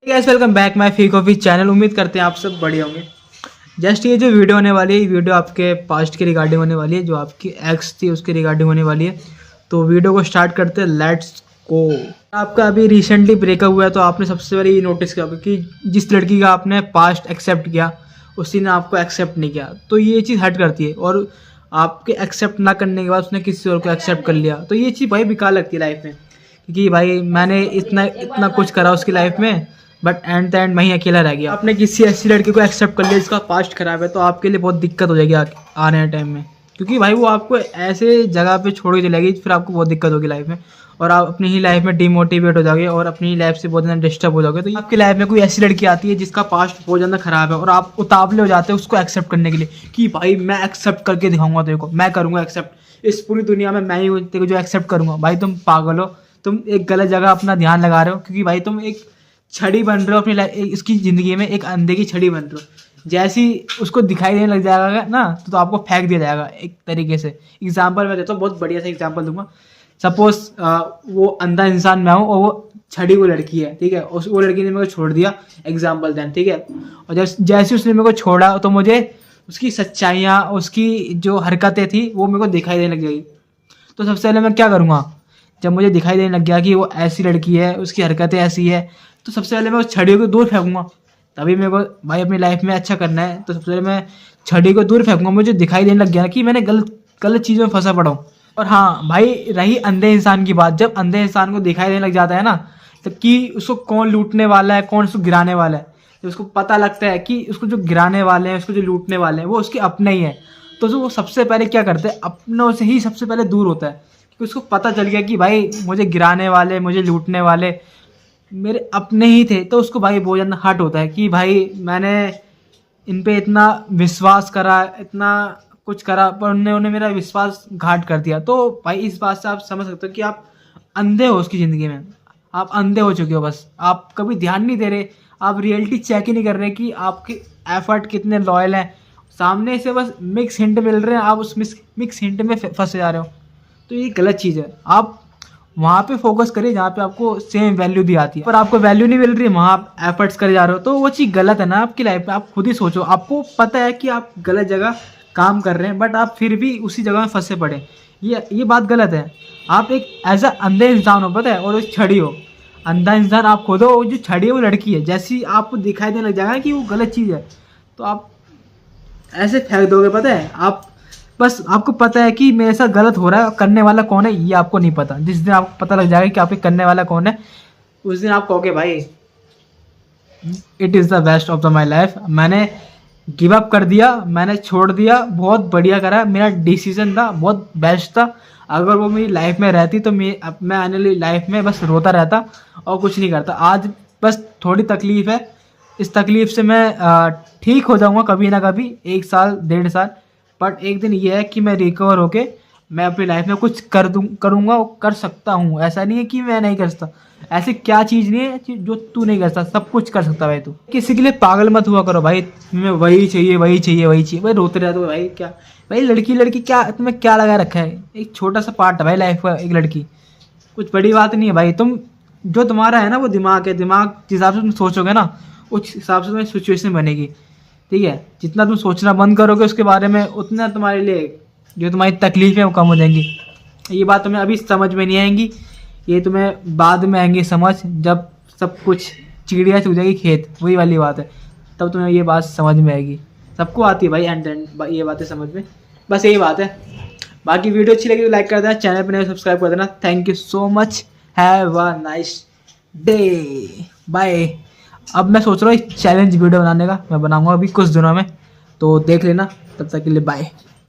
Guys welcome back my fee coffee channel. उम्मीद करते हैं आप सब बढ़िया होंगे। जस्ट ये जो वीडियो होने वाली है, ये वीडियो आपके पास्ट के रिगार्डिंग होने वाली है, जो आपकी एक्स थी उसके रिगार्डिंग होने वाली है। तो वीडियो को स्टार्ट करते हैं, लेट्स गो। आपका अभी रिसेंटली ब्रेकअप हुआ है, तो आपने सबसे पहले ये नोटिस किया होगा कि जिस लड़की का आपने पास्ट एक्सेप्ट किया उसी ने आपको एक्सेप्ट नहीं किया, तो ये चीज़ हर्ट करती है। और आपके एक्सेप्ट ना करने के बाद उसने किसी और को एक्सेप्ट कर लिया, तो ये चीज़ भाई बेकार लगती है लाइफ में। क्योंकि भाई मैंने इतना इतना कुछ करा उसकी लाइफ में, बट एंड द एंड मैं ही अकेला रह गया। आपने किसी ऐसी लड़की को एक्सेप्ट कर लिया जिसका पास्ट खराब है, तो आपके लिए बहुत दिक्कत हो जाएगी आने वाले टाइम में। क्योंकि भाई वो आपको ऐसे जगह पे छोड़ के चलेगी, फिर आपको बहुत दिक्कत होगी लाइफ में, और आप अपनी ही लाइफ में डिमोटिवेट हो जाओगे और अपनी लाइफ से बहुत ज़्यादा डिस्टर्ब हो जाओगे। तो आपकी लाइफ में कोई ऐसी लड़की आती है जिसका पास्ट बहुत ज़्यादा खराब है, और आप उतावले हो जाते हो उसको एक्सेप्ट करने के लिए कि भाई मैं एक्सेप्ट करके दिखाऊंगा तेरे को, मैं करूँगा एक्सेप्ट, इस पूरी दुनिया में मैं ही तेरे को जो एक्सेप्ट करूँगा। भाई तुम पागल हो, तुम एक गलत जगह अपना ध्यान लगा रहे हो। क्योंकि भाई तुम एक छड़ी बन रहे हो अपनी इसकी ज़िंदगी में, एक अंधे की छड़ी बन रहे हो। जैसी उसको दिखाई देने लग जाएगा ना, तो आपको फेंक दिया जाएगा एक तरीके से। एग्जाम्पल मैं देता हूँ, बहुत बढ़िया सा एग्जाम्पल दूंगा। सपोज वो अंधा इंसान मैं हूँ और वो छड़ी वो लड़की है, ठीक है। वो लड़की ने मेरे को छोड़ दिया, एग्जाम्पल देन, ठीक है। और जैसे उसने मेरे को छोड़ा तो मुझे उसकी सच्चाइयाँ, उसकी जो हरकतें थी वो मेरे को दिखाई देने लग जाएगी। तो सबसे पहले मैं क्या करूँगा, जब मुझे दिखाई देने लग गया कि वो ऐसी लड़की है, उसकी हरकतें ऐसी है, तो सबसे पहले मैं उस छड़ी को दूर फेंकूंगा। तभी मेरे को भाई अपनी लाइफ में अच्छा करना है, तो सबसे पहले मैं छड़ी को दूर फेंकूंगा। मुझे दिखाई देने लग गया कि मैंने गलत चीज़ों में फंसा पड़ा हूँ। और हाँ भाई, रही अंधे इंसान की बात, जब अंधे इंसान को दिखाई देने लग जाता है ना, तो कि उसको कौन लूटने वाला है, कौन उसको गिराने वाला है, तो उसको पता लगता है कि उसको जो गिराने वाले हैं, उसको जो लूटने वाले हैं वो उसके अपने ही है, तो वो सबसे पहले क्या करते हैं, अपनों से ही सबसे पहले दूर होता है। क्योंकि उसको पता चल गया कि भाई मुझे गिराने वाले, मुझे लूटने वाले मेरे अपने ही थे, तो उसको भाई बहुत ज़्यादा हर्ट होता है कि भाई मैंने इन पे इतना विश्वास करा, इतना कुछ करा, पर उन्होंने मेरा विश्वास घाट कर दिया। तो भाई इस बात से आप समझ सकते हो कि आप अंधे हो उसकी ज़िंदगी में, आप अंधे हो चुके हो। बस आप कभी ध्यान नहीं दे रहे, आप रियलिटी चेक ही नहीं कर रहे कि आपके एफर्ट कितने लॉयल हैं। सामने से बस मिक्स हिंट मिल रहे हैं, आप उस मिक्स हिंट में फंसे जा रहे हो, तो ये गलत चीज़ है। आप वहाँ पे फोकस करिए जहाँ पे आपको सेम वैल्यू दी आती है, पर आपको वैल्यू नहीं मिल रही है, वहाँ आप एफर्ट्स करे जा रहे हो, तो वो चीज़ गलत है ना आपकी लाइफ में। आप खुद ही सोचो, आपको पता है कि आप गलत जगह काम कर रहे हैं, बट आप फिर भी उसी जगह में फंसे पड़े, ये बात गलत है। आप एक एज अ अंधे इंसान हो, पता है, और एक छड़ी हो। अंधा इंसान आप खुद हो, जो छड़ी है वो लड़की है। जैसी आपको दिखाई देने लग जाएगा कि वो गलत चीज़ है, तो आप ऐसे फेंक दोगे। पता है, आप बस आपको पता है कि मेरे साथ गलत हो रहा है, करने वाला कौन है ये आपको नहीं पता। जिस दिन आपको पता लग जाएगा कि आपके करने वाला कौन है, उस दिन आप कहोगे भाई it is the best of the my life. मैंने गिव अप कर दिया, मैंने छोड़ दिया, बहुत बढ़िया करा, मेरा डिसीजन था, बहुत बेस्ट था। अगर वो मेरी लाइफ में रहती तो मैं आने वाली लाइफ में बस रोता रहता और कुछ नहीं करता। आज बस थोड़ी तकलीफ़ है, इस तकलीफ़ से मैं ठीक हो जाऊँगा कभी ना कभी, 1 साल 1.5 साल, बट एक दिन ये है कि मैं रिकवर होके मैं अपनी लाइफ में कुछ करूँगा, कर सकता हूँ। ऐसा नहीं है कि मैं नहीं कर सकता, ऐसी क्या चीज़ नहीं है जो तू नहीं कर सकता, सब कुछ कर सकता भाई तू। किसी के लिए पागल मत हुआ करो भाई, तुम्हें वही चाहिए वही चाहिए वही चाहिए, भाई रोते रहते हो भाई। क्या भाई, लड़की क्या तुम्हें क्या लगा रखा है, एक छोटा सा पार्ट है भाई लाइफ का एक लड़की, कुछ बड़ी बात नहीं है भाई। तुम जो तुम्हारा है ना वो दिमाग है, दिमाग जिस हिसाब से तुम सोचोगे ना उस हिसाब से तुम्हें सिचुएशन बनेगी, ठीक है। जितना तुम सोचना बंद करोगे उसके बारे में, उतना तुम्हारे लिए जो तुम्हारी तकलीफ़ें वो कम हो जाएंगी। ये बात तुम्हें अभी समझ में नहीं आएंगी, ये तुम्हें बाद में आएंगी समझ, जब सब कुछ चिड़िया चुग जाएगी खेत, वही वाली बात है, तब तुम्हें ये बात समझ में आएगी। सबको आती है भाई एंड ये बातें समझ में, बस यही बात है। बाकी वीडियो अच्छी लगी तो लाइक कर देना, चैनल पर नए सब्सक्राइब कर देना। Thank you so much, have a nice day, bye. अब मैं सोच रहा हूँ एक चैलेंज वीडियो बनाने का, मैं बनाऊंगा अभी कुछ दिनों में, तो देख लेना। तब तक के लिए बाय।